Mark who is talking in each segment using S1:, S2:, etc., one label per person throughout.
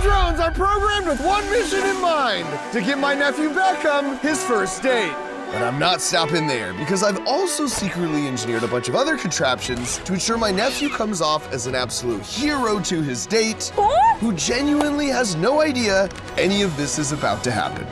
S1: drones are programmed with one mission in mind, to give my nephew Beckham his first date. But I'm not stopping there, because I've also secretly engineered a bunch of other contraptions to ensure my nephew comes off as an absolute hero to his date, who genuinely has no idea any of this is about to happen.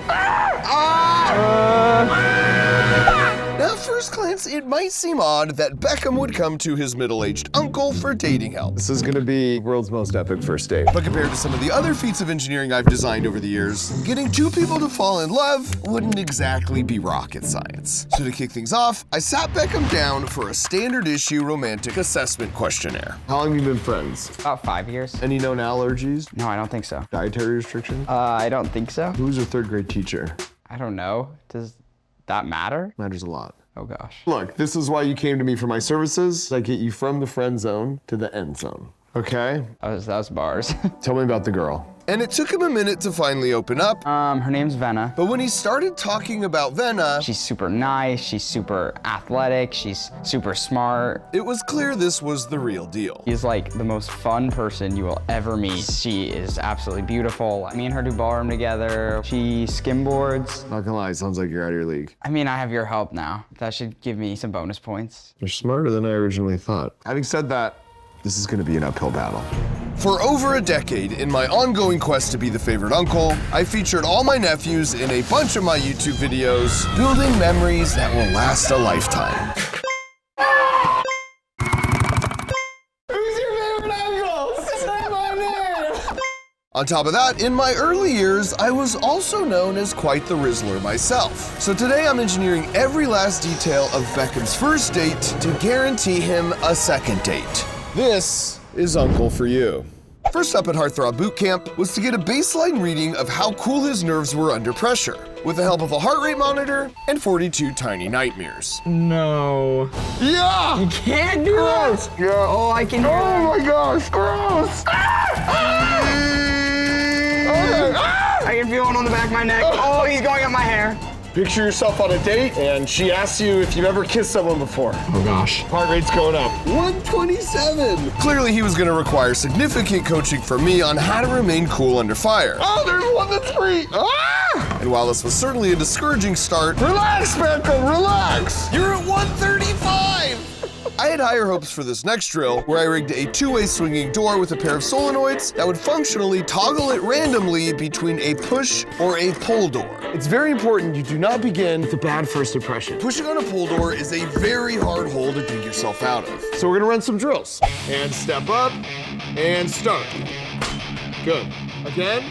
S1: Now, at first glance, it might seem odd that Beckham would come to his middle-aged uncle for dating help.
S2: This is gonna be world's most epic first date.
S1: But compared to some of the other feats of engineering I've designed over the years, getting two people to fall in love wouldn't exactly be rocket science. So to kick things off, I sat Beckham down for a standard issue romantic assessment questionnaire.
S2: How long have you been friends?
S3: About 5 years.
S2: Any known allergies?
S3: No, I don't think so.
S2: Dietary restrictions?
S3: I don't think so.
S2: Who's your third grade teacher?
S3: I don't know. Does that matter?
S2: Matters a lot.
S3: Oh gosh.
S2: Look, this is why you came to me for my services. I get you from the friend zone to the end zone. Okay?
S3: That was bars.
S2: Tell me about the girl.
S1: And it took him a minute to finally open up,
S3: Her name's Venna.
S1: but when he started talking about Venna,
S3: She's super nice, she's super athletic, she's super smart.
S1: it was clear this was the real deal.
S3: She's like the most fun person you will ever meet. She is absolutely beautiful. Me and her do ballroom together. She skimboards.
S2: Not gonna lie, sounds like you're out of your league.
S3: I mean, I have your help now. That should give me some bonus points.
S2: You're smarter than I originally thought. Having said that, this is gonna be an uphill battle.
S1: For over a decade, in my ongoing quest to be the favorite uncle, I featured all my nephews in a bunch of my YouTube videos, building memories that will last a lifetime.
S2: Who's your favorite uncle? Say my name!
S1: On top of that, in my early years, I was also known as quite the Rizzler myself. So today I'm engineering every last detail of Beckham's first date to guarantee him a second date. This is Uncle for you. First up at Heartthrob Boot Camp was to get a baseline reading of how cool his nerves were under pressure, with the help of a heart rate monitor and 42 tiny nightmares.
S3: No.
S2: Yeah!
S3: You can't do this!
S2: Yeah.
S3: Oh, I can hear
S2: Oh my gosh, gross!
S3: I can feel it on the back of my neck. Oh, he's going up my hair.
S2: Picture yourself on a date, and she asks you if you've ever kissed someone before.
S3: Oh gosh.
S2: Heart rate's going up.
S1: 127! Clearly he was gonna require significant coaching from me on how to remain cool under fire.
S2: Oh, there's one that's free! Ah!
S1: And while this was certainly a discouraging start,
S2: Relax, Beckham, relax!
S1: you're at 135! I had higher hopes for this next drill, where I rigged a two-way swinging door with a pair of solenoids that would functionally toggle it randomly between a push or a pull door.
S2: It's very important you do not begin with a bad first impression.
S1: Pushing on a pull door is a very hard hole to dig yourself out of.
S2: So we're gonna run some drills. And step up, and start. Good. Again.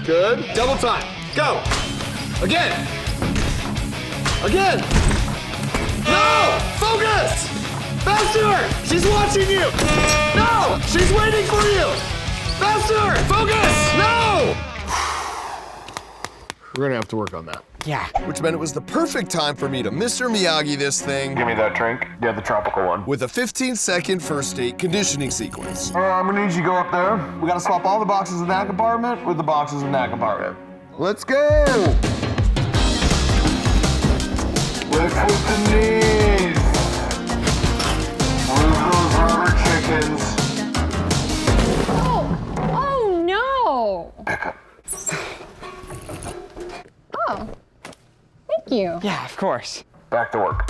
S2: Good. Double time. Go. Again. Again. No! Focus! Faster! She's watching you! No! She's waiting for you! Faster! Focus! No! We're gonna have to work on that.
S3: Yeah.
S1: Which meant it was the perfect time for me to Mr. Miyagi this thing
S2: Give me that drink. Yeah, the tropical one.
S1: with a 15-second first date conditioning sequence.
S2: I'm gonna need you to go up there. We gotta swap all the boxes in that compartment with the boxes in that compartment. Let's go! Lift with the knees. Move those rubber chickens.
S4: Oh no!
S2: Pick up.
S4: Oh, thank you.
S3: Yeah, of course.
S2: Back to work.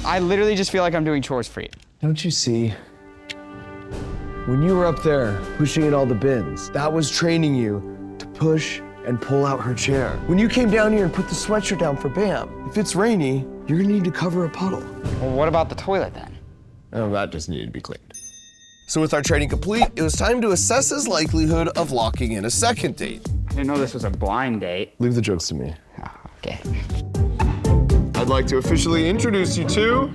S3: I literally just feel like I'm doing chores for you.
S2: Don't you see? When you were up there pushing in all the bins, that was training you to push and pull out her chair. When you came down here and put the sweatshirt down for Bam, if it's rainy, you're gonna need to cover a puddle.
S3: Well, what about the toilet then?
S2: Oh, that just needed to be cleaned.
S1: So with our training complete, it was time to assess his likelihood of locking in a second date.
S3: I didn't know this was a blind date.
S2: Leave the jokes to me.
S3: Oh, okay.
S1: I'd like to officially introduce you to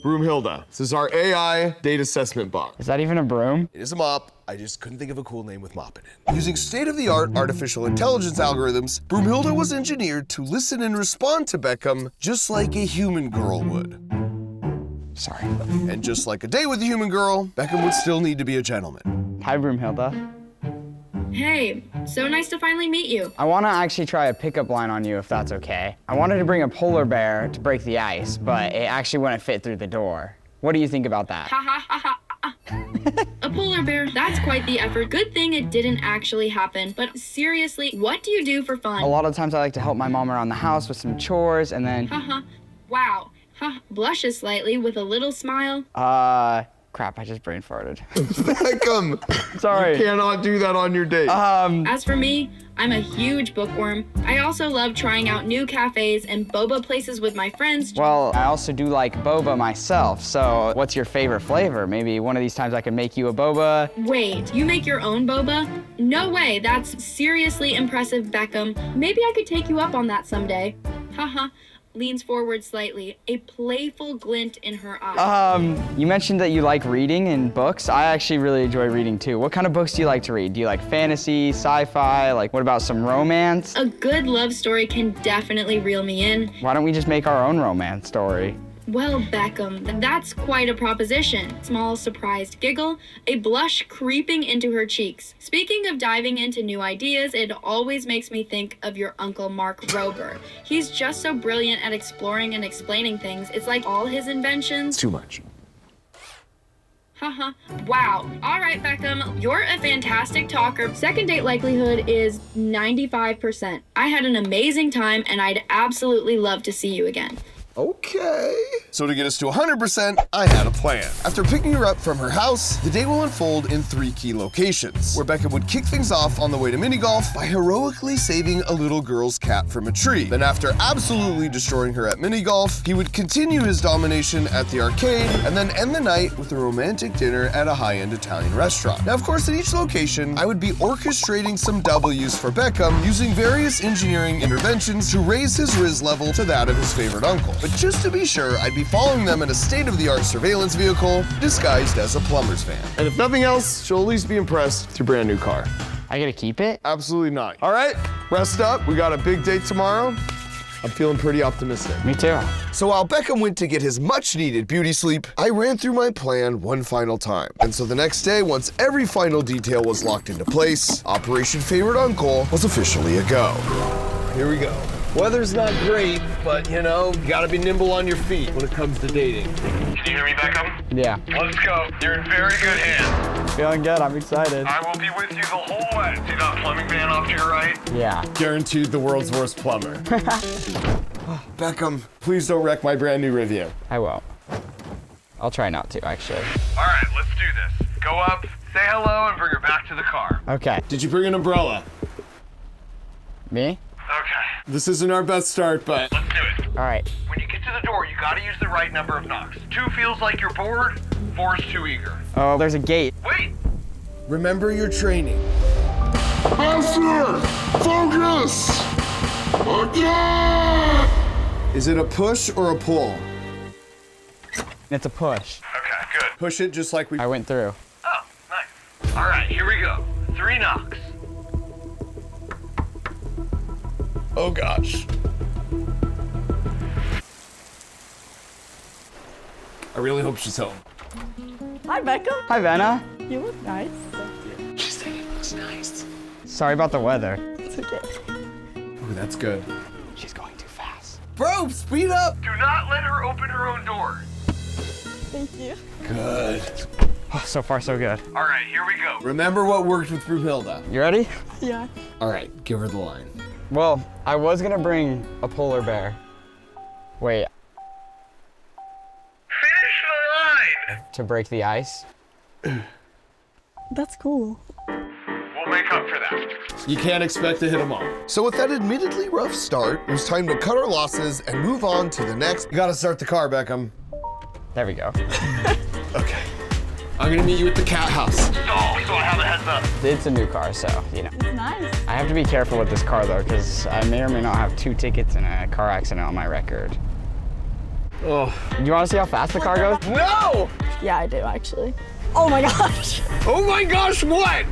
S2: Broomhilda. This is our AI date assessment bot.
S3: Is that even a broom?
S1: It is a mop. I just couldn't think of a cool name with mop in it. Using state-of-the-art artificial intelligence algorithms, Broomhilda was engineered to listen and respond to Beckham just like a human girl would.
S3: Sorry.
S1: And just like a date with a human girl, Beckham would still need to be a gentleman.
S3: Hi, Broomhilda.
S5: Hey, so nice to finally meet you.
S3: I want to actually try a pickup line on you if that's okay. I wanted to bring a polar bear to break the ice, but it actually wouldn't fit through the door. What do you think about that?
S5: Ha ha ha ha. A polar bear, that's quite the effort. Good thing it didn't actually happen. But seriously, what do you do for fun?
S3: A lot of times I like to help my mom around the house with some chores and then...
S5: Haha. Wow. Huh. Blushes slightly with a little smile.
S3: Crap, I just brain farted.
S1: Beckham!
S3: Sorry.
S1: You cannot do that on your date.
S5: As for me, I'm a huge bookworm. I also love trying out new cafes and boba places with my friends.
S3: Well, I also do like boba myself, so what's your favorite flavor? Maybe one of these times I can make you a boba.
S5: Wait, you make your own boba? No way, that's seriously impressive, Beckham. Maybe I could take you up on that someday. Haha. Leans forward slightly, a playful glint in her eye.
S3: You mentioned that you like reading and books. I actually really enjoy reading too. What kind of books do you like to read? Do you like fantasy, sci-fi? Like, what about some romance?
S5: A good love story can definitely reel me in.
S3: Why don't we just make our own romance story?
S5: Well, Beckham, that's quite a proposition. Small surprised giggle, a blush creeping into her cheeks. Speaking of diving into new ideas, it always makes me think of your Uncle Mark Rober. He's just so brilliant at exploring and explaining things. It's like all his inventions.
S1: Too much.
S5: Haha. Wow. All right, Beckham, you're a fantastic talker. Second date likelihood is 95%. I had an amazing time and I'd absolutely love to see you again.
S1: Okay. So to get us to 100%, I had a plan. After picking her up from her house, the day will unfold in 3 key locations, where Beckham would kick things off on the way to mini golf by heroically saving a little girl's cat from a tree. Then after absolutely destroying her at mini golf, he would continue his domination at the arcade, and then end the night with a romantic dinner at a high-end Italian restaurant. Now, of course, at each location, I would be orchestrating some W's for Beckham using various engineering interventions to raise his Riz level to that of his favorite uncle. But just to be sure, I'd be following them in a state-of-the-art surveillance vehicle disguised as a plumber's van. And if nothing else, she'll at least be impressed with your brand new car.
S3: I gotta keep it?
S1: Absolutely not. All right, rest up. We got a big date tomorrow. I'm feeling pretty optimistic.
S3: Me too.
S1: So while Beckham went to get his much-needed beauty sleep, I ran through my plan one final time. And so the next day, once every final detail was locked into place, Operation Favorite Uncle was officially a go. Here we go. Weather's not great, but you know, you gotta be nimble on your feet when it comes to dating.
S6: Can you hear me, Beckham?
S3: Yeah.
S6: Let's go. You're in very good hands.
S3: Feeling good, I'm excited.
S6: I will be with you the whole way. See that plumbing van off to your right?
S3: Yeah.
S1: Guaranteed the world's worst plumber. Beckham, please don't wreck my brand new Rivian.
S3: I won't. I'll try not to, actually.
S6: All right, let's do this. Go up, say hello, and bring her back to the car.
S3: Okay.
S1: Did you bring an umbrella?
S3: Me?
S6: Okay,
S1: This isn't our best start, but
S6: let's do it.
S3: All right.
S6: When you get to the door, you gotta use the right number of knocks. 2 feels like you're bored, 4's too eager.
S3: Oh, there's a gate.
S6: Wait!
S1: remember your training.
S7: Master! Focus! Again!
S1: Is it a push or a pull?
S3: It's a push.
S6: Okay, good.
S1: Push it just like we...
S3: I went through.
S6: Oh, nice. All right, here we go. 3 knocks.
S1: Oh gosh. I really hope she's home.
S8: Hi, Becca.
S3: Hi, Venna.
S8: You look nice.
S1: She's saying it looks nice.
S3: Sorry about the weather.
S8: It's okay.
S1: Ooh, that's good.
S3: She's going too fast.
S1: Bro, speed up!
S6: Do not let her open her own door.
S8: Thank you.
S1: Good.
S3: Oh, so far, so good.
S6: All right, here we go.
S1: Remember what worked with Brunhilde.
S3: You ready?
S8: Yeah.
S1: All right, give her the line.
S3: Well, I was gonna bring a polar bear. Wait,
S6: Finish the line.
S3: to break the ice?
S8: That's cool.
S6: We'll make up for that.
S1: You can't expect to hit them all. So with that admittedly rough start, it was time to cut our losses and move on to the next. You gotta start the car, Beckham.
S3: There we go.
S1: Okay. I'm gonna meet you at the cat house.
S6: So I have a heads up.
S3: It's a new car, so, you know.
S8: It's nice.
S3: I have to be careful with this car, though, because I may or may not have 2 tickets and a car accident on my record.
S1: Oh.
S3: You want to see how fast the car goes?
S1: No!
S8: Yeah, I do, actually. Oh my gosh.
S1: Oh my gosh, what?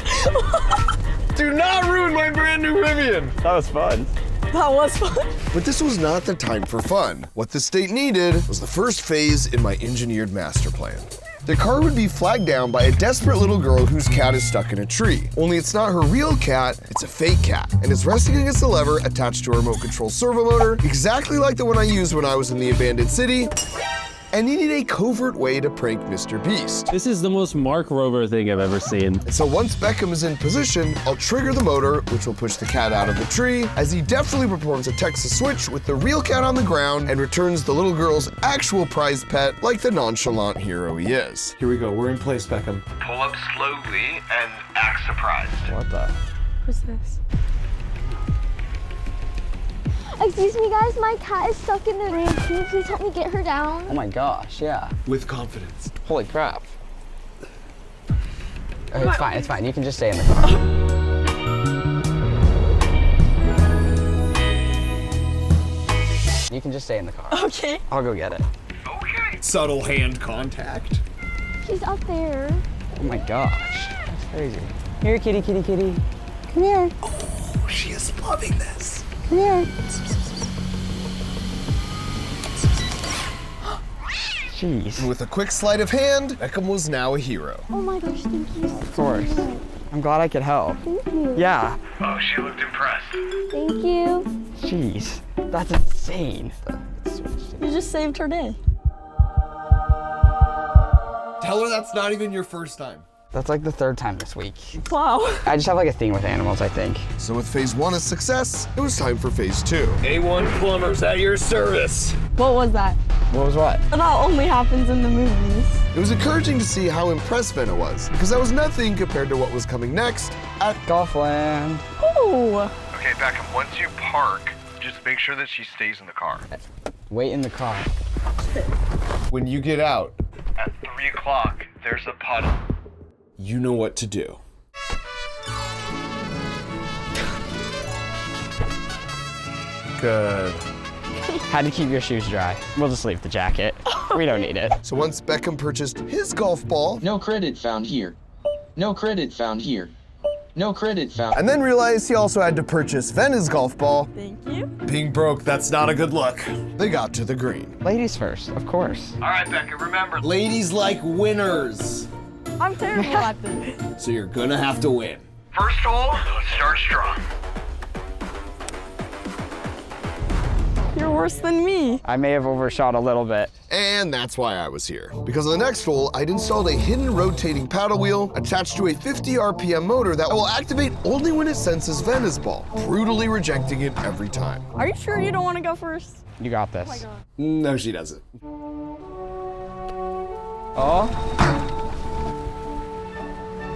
S1: Do not ruin my brand new Rivian.
S3: That was fun.
S8: That was fun.
S1: But this was not the time for fun. What the state needed was the first phase in my engineered master plan. the car would be flagged down by a desperate little girl whose cat is stuck in a tree. Only it's not her real cat, it's a fake cat, and it's resting against a lever attached to a remote control servo motor, exactly like the one I used when I was in the abandoned city, and needed a covert way to prank Mr. Beast.
S9: This is the most Mark Rover thing I've ever seen.
S1: And so once Beckham is in position, I'll trigger the motor, which will push the cat out of the tree, as he deftly performs a Texas switch with the real cat on the ground and returns the little girl's actual prized pet like the nonchalant hero he is.
S2: Here we go. We're in place, Beckham.
S6: Pull up slowly and act surprised.
S3: What the?
S8: What's this?
S10: Excuse me, guys, my cat is stuck in the room. Can you please help me get her down?
S3: Oh my gosh, yeah.
S2: With confidence.
S3: Holy crap. Oh, it's fine. You can just stay in the car. You can just stay in the car.
S8: Okay.
S3: I'll go get it.
S6: Okay.
S2: Subtle hand contact.
S10: She's up there.
S3: Oh my gosh, that's crazy. Here, kitty, kitty, kitty. Come here.
S1: Oh, she is loving this.
S3: Come here. Jeez.
S1: And with a quick sleight of hand, Beckham was now a hero.
S10: Oh my gosh, thank you so
S3: Of course.
S10: much.
S3: I'm glad I could help.
S10: Thank you.
S3: Yeah.
S6: Oh, she looked impressed.
S10: Thank you.
S3: Jeez. That's insane.
S8: You just saved her day.
S2: Tell her that's not even your first time.
S3: That's like the third time this week.
S8: Wow.
S3: I just have like a thing with animals, I think.
S1: So with phase 1 a success, it was time for phase 2.
S2: A1 plumbers at your service.
S8: What was that?
S3: What was what?
S8: That only happens in the movies.
S1: It was encouraging to see how impressed Venna was, because that was nothing compared to what was coming next at
S3: Golfland.
S8: Oh.
S6: Okay, Beckham, once you park, just make sure that she stays in the car.
S3: Wait in the car.
S1: When you get out,
S6: At 3 o'clock, there's a puddle.
S1: you know what to do.
S2: Good.
S3: Had to keep your shoes dry. We'll just leave the jacket. We don't need it.
S1: So once Beckham purchased his golf ball,
S11: No credit found here. No credit found here. No credit found.
S1: and then realized he also had to purchase Venna's golf ball,
S8: Thank you.
S2: Being broke, that's not a good look.
S1: they got to the green.
S3: Ladies first, of course.
S6: All right, Becca, remember,
S2: Ladies like winners,
S8: I'm terrible at this.
S2: so you're gonna have to win.
S6: first hole, let's start strong.
S8: You're worse than me.
S3: I may have overshot a little bit.
S1: And that's why I was here. Because on the next hole, I'd installed a hidden rotating paddle wheel attached to a 50 RPM motor that will activate only when it senses Venna's ball, brutally rejecting it every time.
S8: Are you sure you don't want to go first?
S3: You got this.
S2: No, she doesn't.
S3: Oh.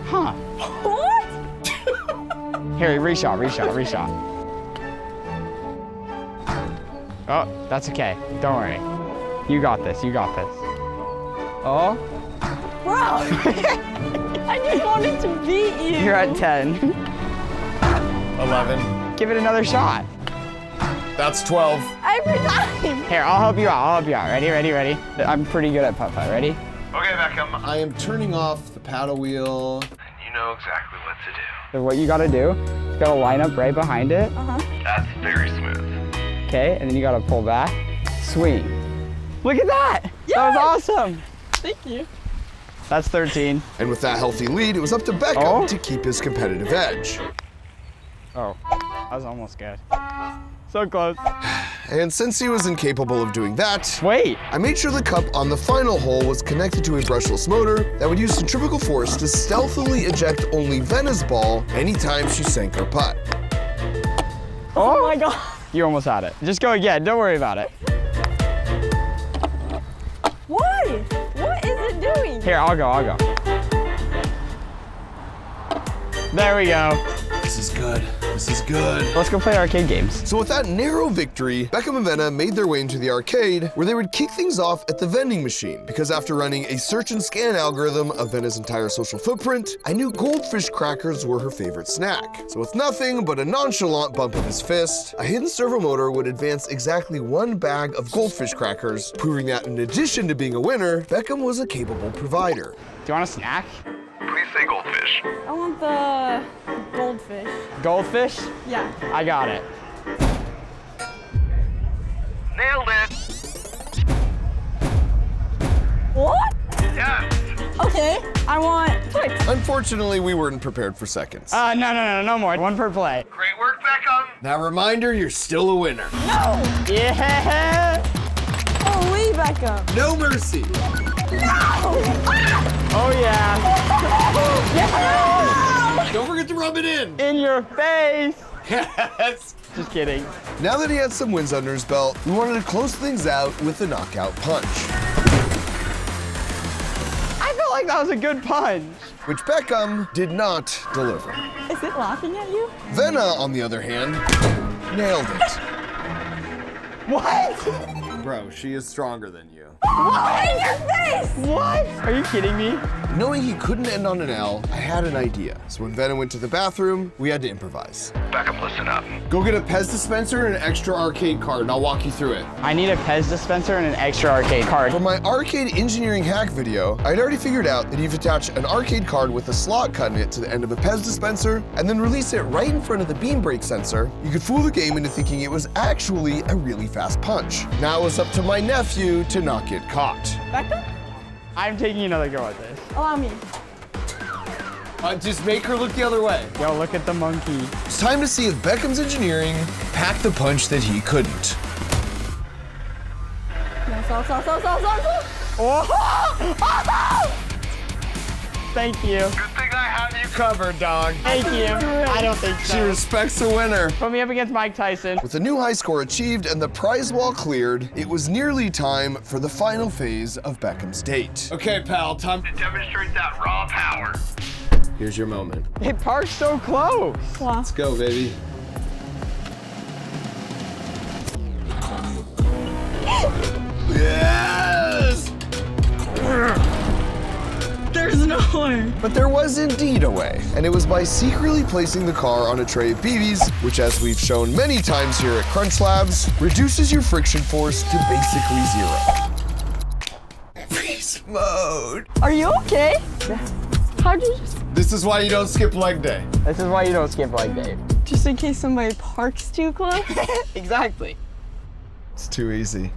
S3: Huh.
S8: What?
S3: Here, reshot. Oh, that's okay. Don't worry. You got this. Oh,
S8: Bro. I just wanted to beat you.
S3: you're at 10.
S2: 11.
S3: Give it another shot.
S2: That's 12.
S8: Every time.
S3: Here, I'll help you out. Ready? I'm pretty good at putt-putt. Ready?
S6: Okay, Beckham,
S2: I am turning off the paddle wheel.
S6: you know exactly what to do.
S3: So what you gotta do, you gotta line up right behind it.
S6: That's very smooth.
S3: Okay, and then you gotta pull back, swing. Look at that! That was awesome!
S8: Thank you.
S3: That's 13.
S1: And with that healthy lead, it was up to Beckham
S3: Oh.
S1: to keep his competitive edge.
S3: Oh, that was almost good. So close.
S1: And since he was incapable of doing that,
S3: Wait,
S1: I made sure the cup on the final hole was connected to a brushless motor that would use centrifugal force to stealthily eject only Venna's ball anytime she sank her putt.
S8: Oh my god.
S3: you almost had it. Just go again, don't worry about it.
S8: Why? What is it doing?
S3: Here, I'll go. There we go.
S1: This is good.
S3: Let's go play arcade games.
S1: So with that narrow victory, Beckham and Venna made their way into the arcade where they would kick things off at the vending machine. Because after running a search and scan algorithm of Venna's entire social footprint, I knew goldfish crackers were her favorite snack. So with nothing but a nonchalant bump of his fist, a hidden servo motor would advance exactly 1 bag of goldfish crackers, proving that in addition to being a winner, Beckham was a capable provider.
S3: Do you want a snack?
S6: Please say goldfish.
S8: I want the goldfish.
S3: Goldfish?
S8: Yeah.
S3: I got it.
S6: Nailed it.
S8: What?
S6: Yes.
S1: Unfortunately, we weren't prepared for seconds.
S3: No more. One per play.
S6: Great work, Beckham.
S1: Now, reminder, you're still a winner.
S8: No!
S3: Yeah!
S8: Holy Beckham!
S1: No mercy.
S3: Oh yeah!
S1: Don't forget to rub it in.
S3: In your face!
S1: Yes.
S3: Just kidding.
S1: Now that he had some wins under his belt, we wanted to close things out with a knockout punch,
S3: I felt like that was a good punch.
S1: which Beckham did not deliver.
S8: Is it laughing at you?
S1: Venna, on the other hand, nailed it.
S3: What?
S1: Bro, she is stronger than you.
S8: What? In your face!
S3: What? Are you kidding me?
S1: Knowing he couldn't end on an L, I had an idea. So when Venna went to the bathroom, we had to improvise.
S6: Beckham, listen up.
S1: Go get a Pez dispenser and an extra arcade card, and I'll walk you through it.
S3: I need a Pez dispenser and an extra arcade card.
S1: For my arcade engineering hack video, I'd already figured out that if you attach an arcade card with a slot cut in it to the end of a Pez dispenser, and then release it right in front of the beam break sensor, you could fool the game into thinking it was actually a really fast punch. Now it was up to my nephew to not get caught.
S8: Beckham?
S3: I'm taking another go at this.
S8: Allow me.
S1: Just make her look the other way.
S3: Yo, look at the monkey.
S1: It's time to see if Beckham's engineering packed the punch that he couldn't.
S8: No, stop.
S3: Oh! Thank you.
S6: Good thing I have you covered, dog.
S3: Thank you. I don't think
S1: She
S3: so.
S1: respects the winner.
S3: Put me up against Mike Tyson.
S1: With a new high score achieved and the prize wall cleared, it was nearly time for the final phase of Beckham's date. Okay, pal, time
S6: To demonstrate that raw power.
S1: Here's your moment.
S3: It parked so close.
S1: Let's go, baby. Yes!
S8: There's no way.
S1: But there was indeed a way, and it was by secretly placing the car on a tray of BBs, which, as we've shown many times here at Crunch Labs, reduces your friction force to basically zero. Beast mode.
S8: Are you okay? How'd you
S1: This is why you don't skip leg day.
S3: This is why you don't skip like Dave.
S8: just in case somebody parks too close?
S3: Exactly.
S1: It's too easy.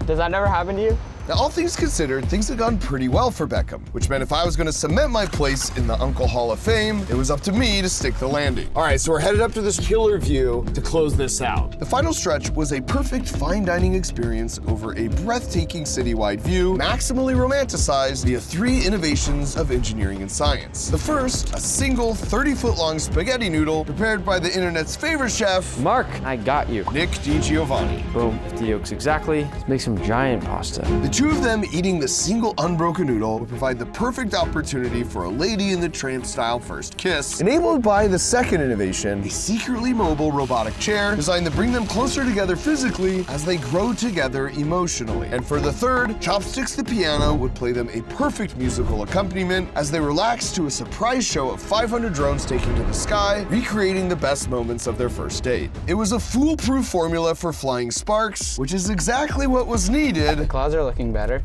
S3: Does that never happen to you?
S1: Now, all things considered, things had gone pretty well for Beckham, which meant if I was going to cement my place in the Uncle Hall of Fame, it was up to me to stick the landing. All right, so we're headed up to this killer view to close this out. The final stretch was a perfect fine dining experience over a breathtaking citywide view, maximally romanticized via 3 innovations of engineering and science. The first, a single 30-foot-long spaghetti noodle prepared by the internet's favorite chef,
S9: Mark, I got you.
S1: Nick DiGiovanni.
S9: Boom, 50 yolks exactly. Let's make some giant pasta.
S1: The two of them eating the single unbroken noodle would provide the perfect opportunity for a Lady in the Tramp style first kiss. Enabled by the second innovation, a secretly mobile robotic chair designed to bring them closer together physically as they grow together emotionally. And for the third, Chopsticks the piano would play them a perfect musical accompaniment as they relaxed to a surprise show of 500 drones taking to the sky, recreating the best moments of their first date. It was a foolproof formula for flying sparks, which is exactly what was needed.
S3: The clouds are looking better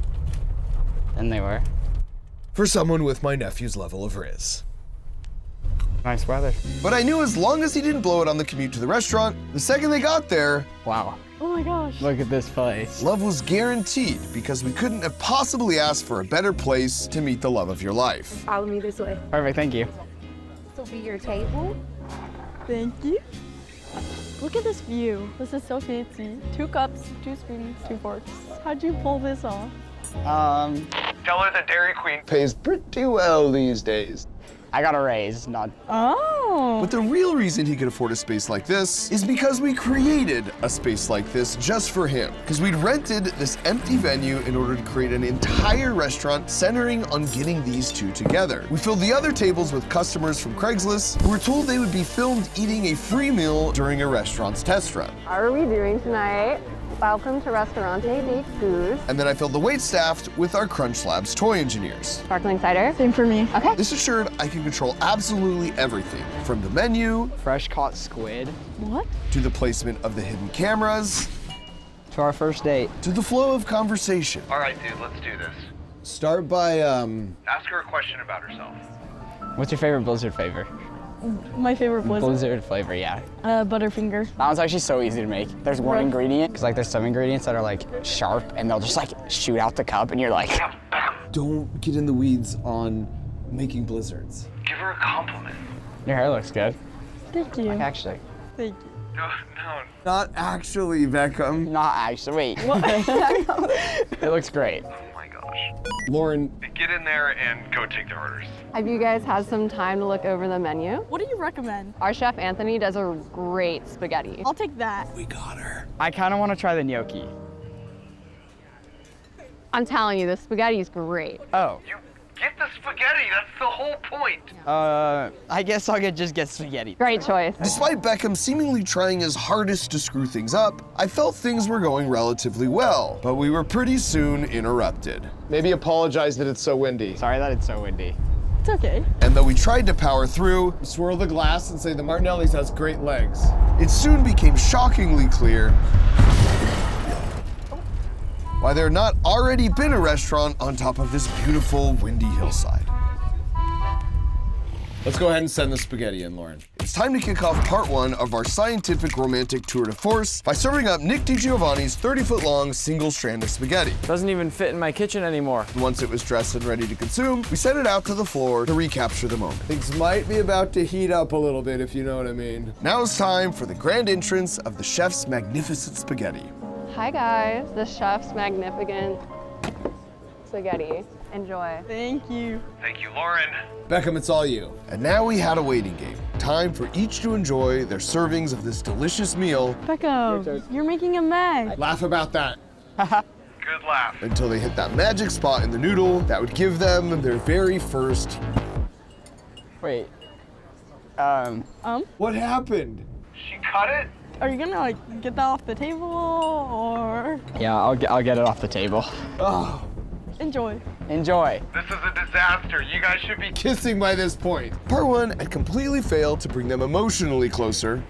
S3: than they were.
S1: For someone with my nephew's level of riz.
S3: Nice weather.
S1: But I knew as long as he didn't blow it on the commute to the restaurant, the second they got there,
S3: Wow.
S8: Oh my gosh.
S3: Look at this place.
S1: love was guaranteed because we couldn't have possibly asked for a better place to meet the love of your life.
S8: Follow me this way.
S3: Perfect, thank you.
S10: This will be your table.
S8: Thank you. Look at this view. This is so fancy. 2 cups, 2 spoons, 2 forks. How'd you pull this off?
S6: Tell her the Dairy Queen
S1: Pays pretty well these days.
S3: I got a raise, not.
S8: Oh.
S1: But the real reason he could afford a space like this is because we created a space like this just for him. Because we'd rented this empty venue in order to create an entire restaurant centering on getting these two together. We filled the other tables with customers from Craigslist who were told they would be filmed eating a free meal during a restaurant's test run.
S4: How are we doing tonight? Welcome to Restaurante des Goose.
S1: And then I filled the waitstaff with our Crunch Labs toy engineers.
S4: Sparkling cider.
S8: Same for me.
S4: Okay.
S1: This assured I could control absolutely everything, from the menu
S3: Fresh caught squid.
S8: What?
S1: to the placement of the hidden cameras
S3: To our first date.
S1: to the flow of conversation.
S6: All right, dude, let's do this.
S1: Start by,
S6: Ask her a question about herself.
S3: What's your favorite Blizzard flavor?
S8: My favorite Blizzard.
S3: Blizzard flavor, yeah.
S8: Butterfinger.
S3: That one's actually so easy to make. There's one
S8: Right.
S3: ingredient, because like there's some ingredients that are like sharp and they'll just like shoot out the cup and you're like,
S1: don't get in the weeds on making blizzards.
S6: Give her a compliment.
S3: Your hair looks good.
S8: Thank you.
S3: Like, actually.
S8: Thank you.
S6: No.
S1: Not actually, Beckham.
S3: Not actually. Wait.
S8: What?
S3: It looks great.
S6: Oh my gosh.
S1: Lauren,
S6: Get in there and go take the orders.
S4: Have you guys had some time to look over the menu?
S8: What do you recommend?
S4: Our chef Anthony does a great spaghetti.
S8: I'll take that.
S1: we got her.
S3: I kind of want to try the gnocchi.
S4: I'm telling you, the spaghetti is great.
S3: Oh.
S6: You get the spaghetti. That's the whole point.
S3: I guess I'll just get spaghetti.
S4: Great choice.
S1: Despite Beckham seemingly trying his hardest to screw things up, I felt things were going relatively well, but we were pretty soon interrupted.
S2: Maybe apologize that it's so windy.
S3: Sorry that it's so windy.
S8: It's okay.
S1: And though we tried to power through,
S2: Swirl the glass and say the Martinelli's has great legs.
S1: it soon became shockingly clear why there had not already been a restaurant on top of this beautiful windy hillside.
S2: Let's go ahead and send the spaghetti in, Lauren.
S1: It's time to kick off part one of our scientific romantic tour de force by serving up Nick DiGiovanni's 30-foot-long single strand of spaghetti.
S9: Doesn't even fit in my kitchen anymore.
S1: Once it was dressed and ready to consume, we sent it out to the floor to recapture the moment.
S2: Things might be about to heat up a little bit, if you know what I mean.
S1: Now it's time for the grand entrance of the chef's magnificent spaghetti.
S4: Hi guys, the chef's magnificent spaghetti. Enjoy.
S8: Thank you.
S6: Thank you, Lauren.
S2: Beckham, it's all you.
S1: And now we had a waiting game. Time for each to enjoy their servings of this delicious meal
S8: Beckham, you're making a mess.
S2: Laugh about that.
S6: Good laugh.
S1: until they hit that magic spot in the noodle that would give them their very first.
S3: Wait.
S2: What happened?
S6: She cut it?
S8: Are you gonna like get that off the table or
S3: Yeah, I'll get it off the table.
S2: Oh,
S8: enjoy?
S3: Enjoy.
S6: This is a disaster. You guys should be.
S2: kissing by this point.
S1: Part one had completely failed to bring them emotionally closer,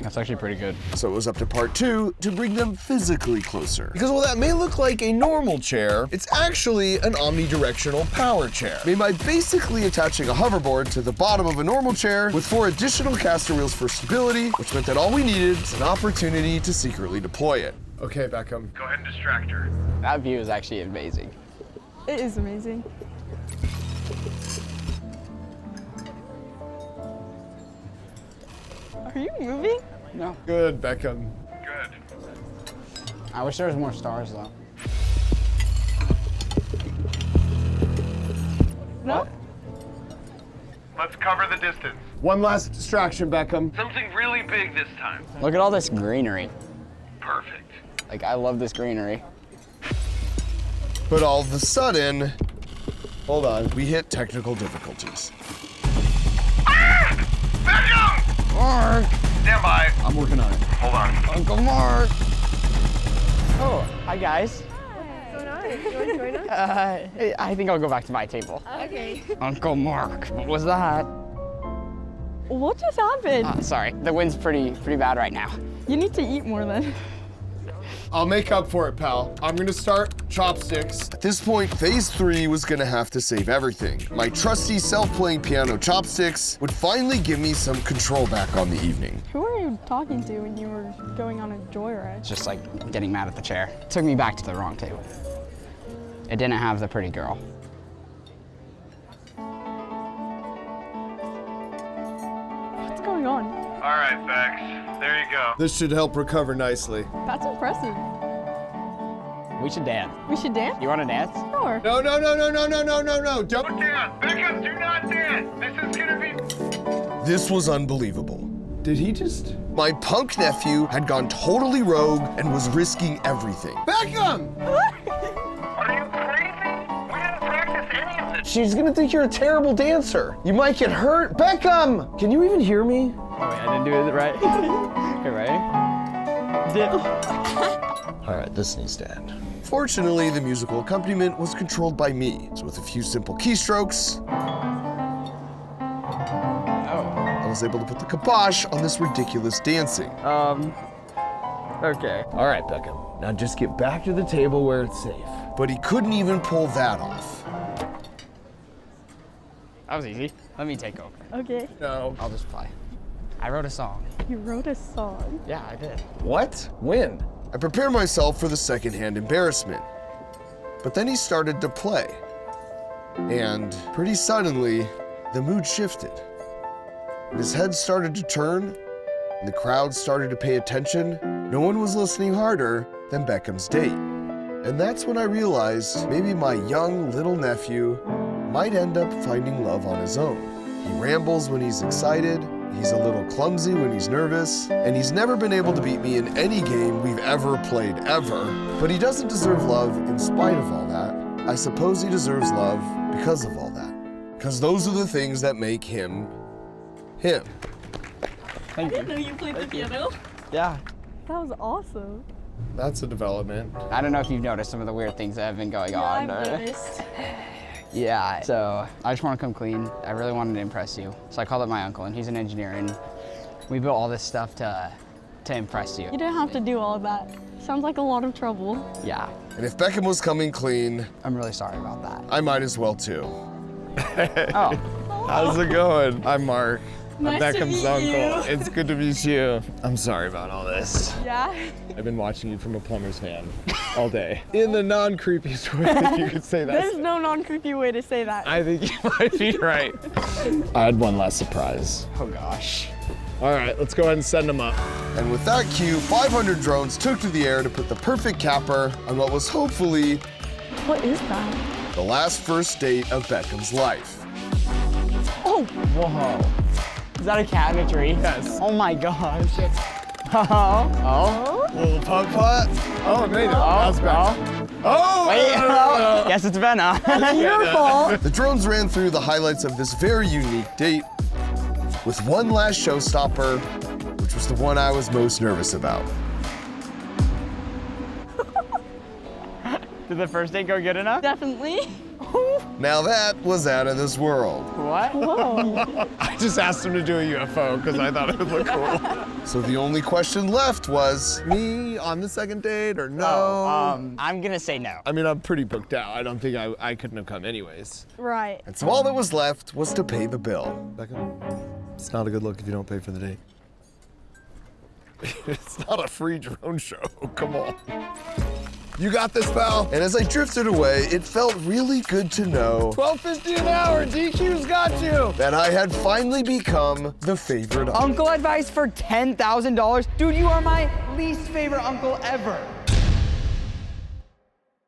S3: That's actually pretty good.
S1: so it was up to part two to bring them physically closer. Because while that may look like a normal chair, it's actually an omnidirectional power chair, made by basically attaching a hoverboard to the bottom of a normal chair with 4 additional caster wheels for stability, which meant that all we needed was an opportunity to secretly deploy it.
S2: Okay, Beckham.
S6: Go ahead and distract her.
S3: That view is actually amazing.
S8: It is amazing. Are you moving?
S3: No.
S2: Good, Beckham.
S6: Good.
S3: I wish there was more stars though.
S8: No?
S6: Let's cover the distance.
S2: One last distraction, Beckham.
S6: Something really big this time.
S3: Look at all this greenery.
S6: Perfect.
S3: Like, I love this greenery.
S1: But all of a sudden, hold on, we hit technical difficulties.
S6: Beckham!
S3: Mark!
S6: Stand by.
S2: I'm working on it.
S6: Hold on.
S3: Uncle Mark! Oh, hi guys.
S4: So nice. You want to join us?
S3: I think I'll go back to my table.
S4: Okay.
S3: Uncle Mark, what was that?
S8: What just happened?
S3: Sorry, the wind's pretty bad right now.
S8: You need to eat more then.
S2: I'll make up for it, pal. I'm gonna start chopsticks.
S1: At this point, phase 3 was gonna have to save everything. My trusty self-playing piano chopsticks would finally give me some control back on the evening.
S8: Who were you talking to when you were going on a joyride?
S3: Just like getting mad at the chair. Took me back to the wrong table. It didn't have the pretty girl.
S8: What's going on?
S6: All right, Bex. There you go.
S2: This should help recover nicely.
S8: That's impressive.
S3: We should dance.
S8: We should dance?
S3: You want to dance?
S8: Sure.
S2: No, no, no, no, no, no, no, no, no. Don't.
S6: Put down. Beckham, do not dance. This is gonna be.
S1: This was unbelievable.
S2: Did he just?
S1: My punk nephew had gone totally rogue and was risking everything.
S2: Beckham!
S6: Are you crazy? We didn't practice any of this.
S1: She's gonna think you're a terrible dancer. You might get hurt. Beckham! Can you even hear me?
S3: Oh, wait, I didn't do it right. Okay, ready?
S1: All right, this needs to end. Fortunately, the musical accompaniment was controlled by me, so with a few simple keystrokes, I was able to put the kibosh on this ridiculous dancing.
S3: Okay.
S2: All right, Beckham. Now just get back to the table where it's safe.
S1: But he couldn't even pull that off.
S3: That was easy. Let me take over.
S8: Okay.
S2: No.
S3: I'll just play. I wrote a song.
S8: You wrote a song.
S3: Yeah, I did.
S2: What? When?
S1: I prepared myself for the secondhand embarrassment. But then he started to play. And pretty suddenly, the mood shifted. And his head started to turn, and the crowd started to pay attention. No one was listening harder than Beckham's date. And that's when I realized maybe my young little nephew might end up finding love on his own. He rambles when he's excited, he's a little clumsy when he's nervous, and he's never been able to beat me in any game we've ever played, ever. But he doesn't deserve love in spite of all that. I suppose he deserves love because of all that. Because those are the things that make him, him.
S3: Thank you.
S8: I didn't know you played the piano.
S3: Yeah.
S8: That was awesome.
S2: That's a development.
S3: I don't know if you've noticed some of the weird things that have been going on.
S8: I've noticed.
S3: Yeah, so I just want to come clean. I really wanted to impress you. So I called up my uncle, and he's an engineer, and we built all this stuff to impress you.
S8: You didn't have to do all of that. Sounds like a lot of trouble.
S3: Yeah.
S1: And if Beckham was coming clean,
S3: I'm really sorry about that.
S1: I might as well too.
S3: Oh.
S2: How's it going? I'm Mark.
S8: Nice
S2: I'm
S8: to
S2: Beckham's
S8: meet
S2: uncle.
S8: you.
S2: It's good to meet you. I'm sorry about all this.
S8: Yeah?
S2: I've been watching you from a plumber's van all day. In the non-creepiest way that you could say that.
S8: There's no non-creepy way to say that.
S2: I think you might be right. I had one last surprise.
S3: Oh gosh.
S2: All right, let's go ahead and send them up.
S1: And with that cue, 500 drones took to the air to put the perfect capper on what was hopefully
S8: What is that?
S1: the last first date of Beckham's life.
S8: Oh!
S3: Whoa. Is that a cat in a tree?
S2: Yes.
S3: Oh my gosh. Oh.
S2: Little putt-putt. Oh, it made it. That's bad. Oh!
S3: Wait.
S2: no.
S3: Yes, it's Venna.
S8: Beautiful!
S1: The drones ran through the highlights of this very unique date with one last showstopper, which was the one I was most nervous about.
S3: Did the first date go good enough?
S8: Definitely.
S1: Now that was out of this world.
S3: What?
S8: Whoa.
S2: I just asked him to do a UFO because I thought it would look cool.
S1: So the only question left was,
S2: Me on the second date or no?
S3: I'm gonna say no.
S2: I mean, I'm pretty booked out. I don't think I couldn't have come anyways.
S8: Right.
S1: and so all that was left was to pay the bill. Beckham, it's not a good look if you don't pay for the date.
S2: It's not a free drone show. Come on. You got this, pal.
S1: And as I drifted away, it felt really good to know
S2: $12.50 an hour. DQ's got you.
S1: that I had finally become the favorite uncle.
S3: Uncle advice for $10,000? Dude, you are my least favorite uncle ever.